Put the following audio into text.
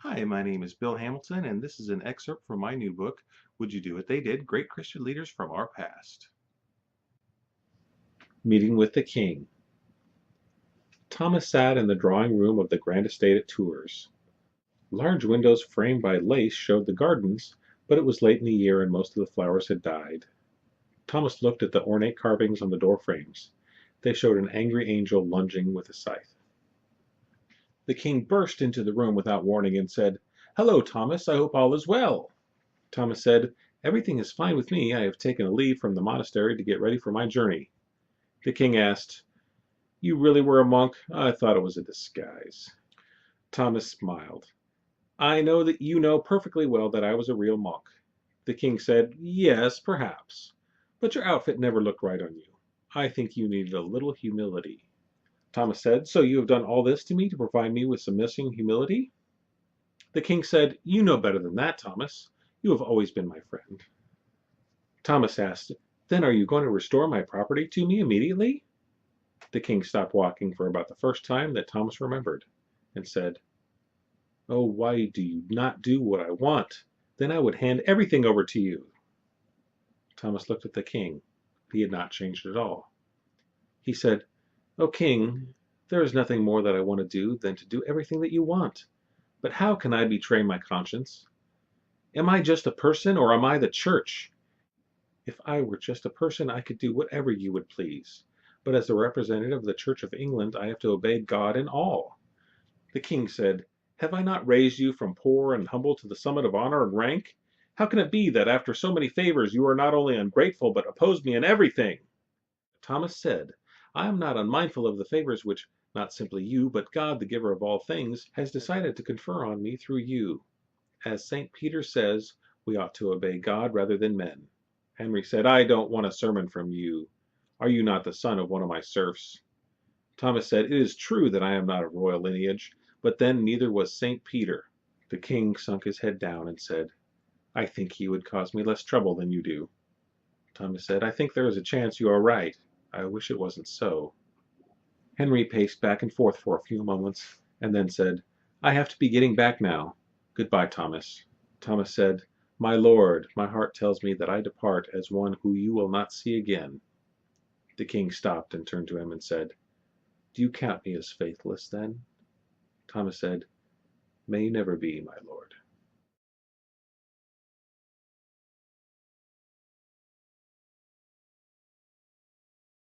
Hi, my name is Bill Hamilton, and this is an excerpt from my new book, Would You Do What They Did? Great Christian Leaders from Our Past. Meeting with the King. Thomas sat in the drawing room of the grand estate at Tours. Large windows framed by lace showed the gardens, but it was late in the year and most of the flowers had died. Thomas looked at the ornate carvings on the door frames. They showed an angry angel lunging with a scythe. The king burst into the room without warning and said, "Hello, Thomas, I hope all is well." Thomas said, "Everything is fine with me. I have taken a leave from the monastery to get ready for my journey." The king asked, "You really were a monk? I thought it was a disguise." Thomas smiled. "I know that you know perfectly well that I was a real monk." The king said, "Yes, perhaps. But your outfit never looked right on you. I think you needed a little humility." Thomas said, "So you have done all this to me to provide me with some missing humility?" The king said, "You know better than that, Thomas. You have always been my friend." Thomas asked, "Then are you going to restore my property to me immediately?" The king stopped walking for about the first time that Thomas remembered, and said, "Oh, why do you not do what I want? Then I would hand everything over to you." Thomas looked at the king. He had not changed at all. He said, "O king, there is nothing more that I want to do than to do everything that you want. But how can I betray my conscience? Am I just a person, or am I the church? If I were just a person, I could do whatever you would please. But as the representative of the Church of England, I have to obey God in all." The king said, "Have I not raised you from poor and humble to the summit of honor and rank? How can it be that after so many favors you are not only ungrateful but oppose me in everything?" Thomas said, "I am not unmindful of the favors which not simply you, but God, the giver of all things, has decided to confer on me through you. As St. Peter says, we ought to obey God rather than men." Henry said, "I don't want a sermon from you. Are you not the son of one of my serfs?" Thomas said, "It is true that I am not of royal lineage, but then neither was St. Peter." The king sunk his head down and said, "I think you would cause me less trouble than you do." Thomas said, "I think there is a chance you are right. I wish it wasn't so." Henry paced back and forth for a few moments, and then said, "I have to be getting back now. Goodbye, Thomas." Thomas said, "My lord, my heart tells me that I depart as one who you will not see again." The king stopped and turned to him and said, "Do you count me as faithless, then?" Thomas said, "May you never be, my lord."